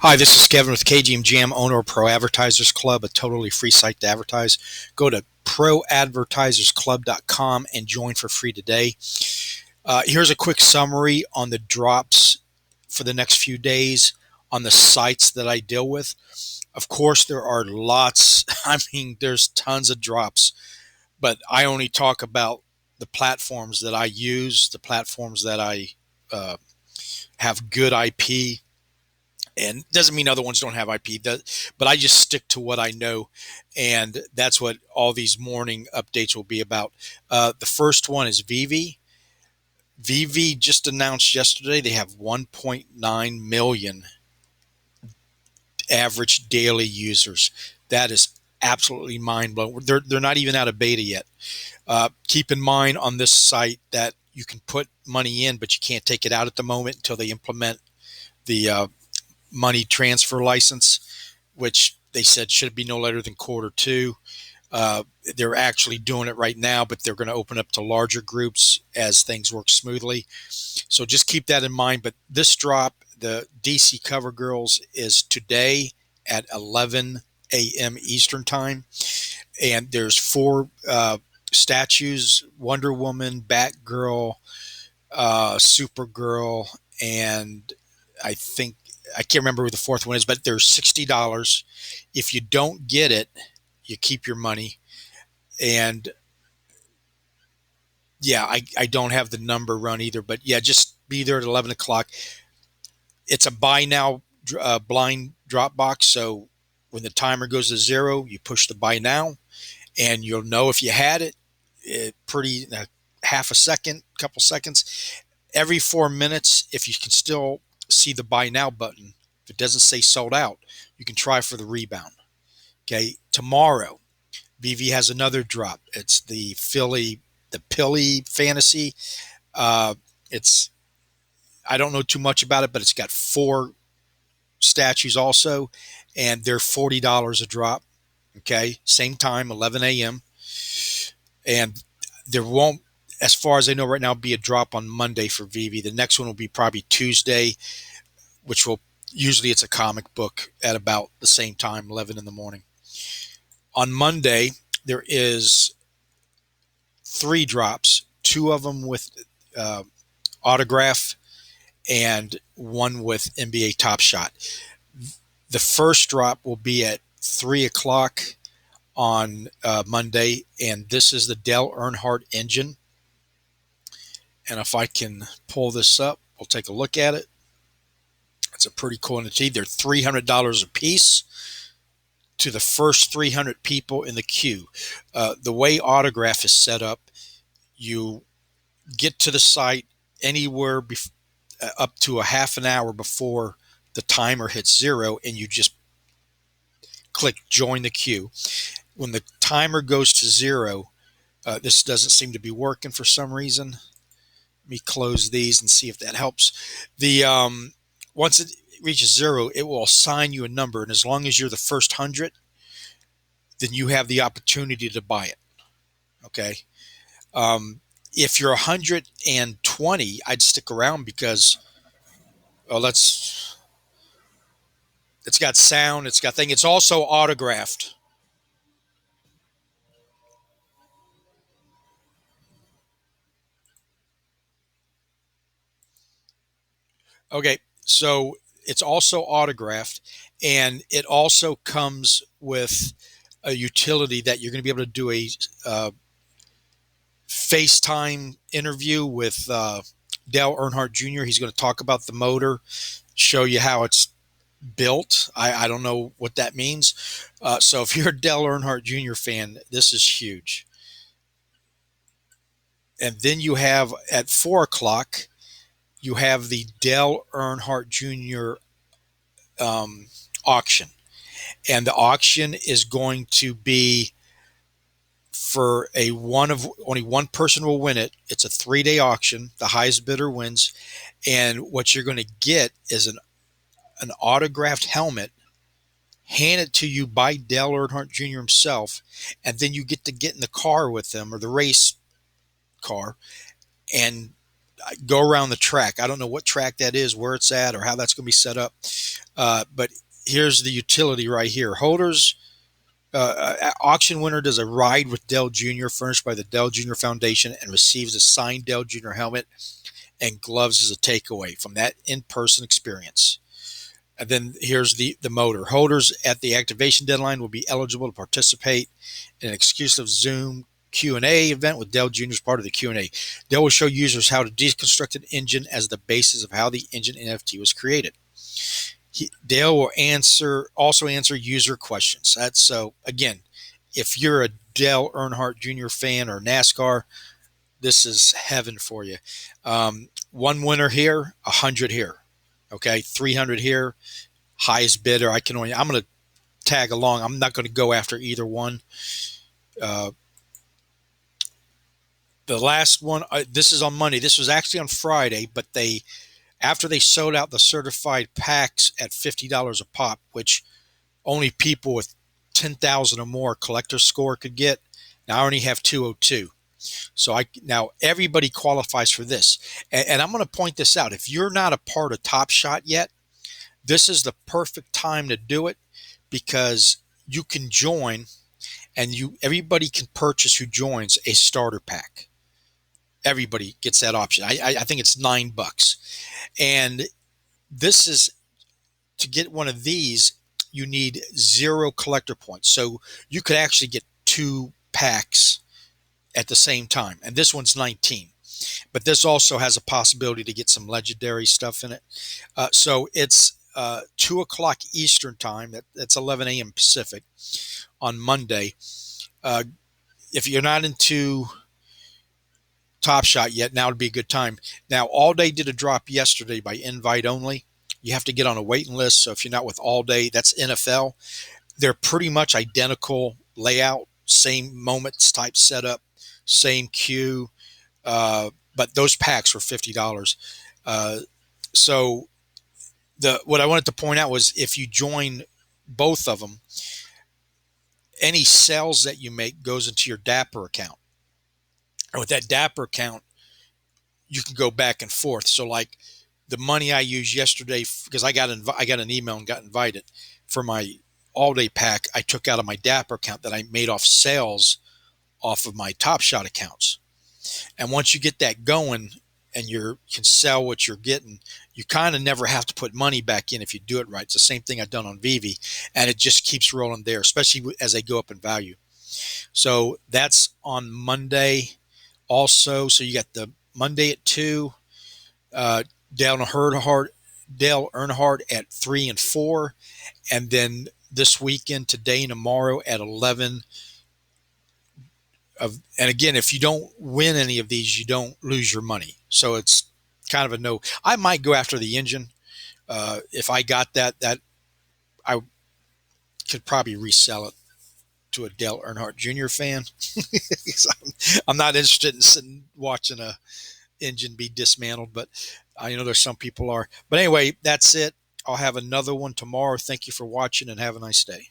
Hi, this is Kevin with KGMJAM, owner of Pro Advertisers Club, a totally free site to advertise. Go to proadvertisersclub.com and join for free today. Here's a quick summary on the drops for the next few days on the sites that I deal with. Of course, there are lots. There's tons of drops, but I only talk about the platforms that I use, the platforms that I have good IP. And doesn't mean other ones don't have IP, but I just stick to what I know, and that's what all these morning updates will be about. The first one is Veve. Veve just announced yesterday they have 1.9 million average daily users. That is absolutely mind blowing. They're not even out of beta yet. Keep in mind on this site that you can put money in, but you can't take it out at the moment until they implement the money transfer license, which they said should be no later than Q2. They're actually doing it right now, but they're going to open up to larger groups as things work smoothly. So just keep that in mind. But this drop, the DC Cover Girls, is today at 11 a.m. Eastern Time. And there's four statues: Wonder Woman, Batgirl, Supergirl, and I can't remember who the fourth one is, but they're $60. If you don't get it, you keep your money. And yeah, I don't have the number run either, but yeah, just be there at 11 o'clock. It's a buy now blind drop box. So when the timer goes to 0, you push the buy now and you'll know if you had it, half a second, couple seconds. Every 4 minutes, if you can still see the buy now button, if it doesn't say sold out, you can try for the rebound. Okay, tomorrow, Veve has another drop. It's the Pilly Fantasy. It's I don't know too much about it, but it's got four statues also, and they're $40 a drop. Okay, same time, 11 a.m. And there won't, as far as I know right now, be a drop on Monday for Veve. The next one will be probably Tuesday, which will usually it's a comic book at about the same time, 11 in the morning. On Monday, there is 3 drops, 2 of them with autograph and 1 with NBA Top Shot. The first drop will be at 3 o'clock on Monday, and this is the Dale Earnhardt engine. And if I can pull this up, we'll take a look at it. It's a pretty cool NFT. They're $300 a piece to the first 300 people in the queue. The way autograph is set up, you get to the site anywhere up to a half an hour before the timer hits 0, and you just click join the queue. When the timer goes to 0, this doesn't seem to be working for some reason. Let me close these and see if that helps. Once it reaches 0, it will assign you a number, and as long as you're the first 100, then you have the opportunity to buy it. Okay. If you're 120, I'd stick around because it's got sound, it's got thing. It's also autographed. Okay, so it's also autographed, and it also comes with a utility that you're going to be able to do a FaceTime interview with Dale Earnhardt Jr. He's going to talk about the motor, show you how it's built. I don't know what that means. So if you're a Dale Earnhardt Jr. fan, this is huge. And then you have at 4 o'clock, you have the Dale Earnhardt Jr. Auction. And the auction is going to be for only one person will win it. It's a 3-day auction. The highest bidder wins. And what you're going to get is an autographed helmet handed to you by Dale Earnhardt Jr. himself. And then you get to get in the car with him, or the race car, and go around the track. I don't know what track that is, where it's at, or how that's going to be set up. But here's the utility right here. Holders, auction winner does a ride with Dell Jr. furnished by the Dell Jr. Foundation and receives a signed Dell Jr. helmet and gloves as a takeaway from that in-person experience. And then here's the motor. Holders at the activation deadline will be eligible to participate in an exclusive Zoom Q&A event with Dell Jr. as part of the Q&A. Dell will show users how to deconstruct an engine as the basis of how the engine NFT was created. Dale will also answer user questions. That's so again, if you're a Dale Earnhardt Jr. fan or NASCAR, this is heaven for you. One winner here, 100 here. Okay, 300 here. Highest bidder. I'm going to tag along. I'm not going to go after either one. The last one, this is on Monday. This was actually on Friday, but after they sold out the certified packs at $50 a pop, which only people with 10,000 or more collector score could get. Now I only have 202. So now everybody qualifies for this. And I'm going to point this out. If you're not a part of Top Shot yet, this is the perfect time to do it, because you can join and everybody can purchase who joins a starter pack. Everybody gets that option. I think it's $9. And this is, to get one of these, you need 0 collector points. So you could actually get 2 packs at the same time. And this one's 19. But this also has a possibility to get some legendary stuff in it. So it's 2 o'clock Eastern time. That's 11 a.m. Pacific on Monday. If you're not into Top Shot yet, now would be a good time. Now, All Day did a drop yesterday by invite only. You have to get on a waiting list. So if you're not with All Day, that's NFL. They're pretty much identical layout, same moments type setup, same queue. But those packs were $50. So what I wanted to point out was, if you join both of them, any sales that you make goes into your Dapper account. And with that Dapper account, you can go back and forth. So like the money I used yesterday, because I got an email and got invited for my All Day pack, I took out of my Dapper account that I made off sales off of my Top Shot accounts. And once you get that going and you can sell what you're getting, you kind of never have to put money back in if you do it right. It's the same thing I've done on Veve, and it just keeps rolling there, especially as they go up in value. So that's on Monday also. So you got the Monday at 2, Dale Earnhardt at 3 and 4, and then this weekend, today and tomorrow at 11. And again, if you don't win any of these, you don't lose your money. So it's kind of a no. I might go after the engine. If I got that I could probably resell it to a Dale Earnhardt Jr. fan. I'm not interested in watching a engine be dismantled, but I know there's some people are. But anyway, that's it. I'll have another one tomorrow. Thank you for watching, and have a nice day.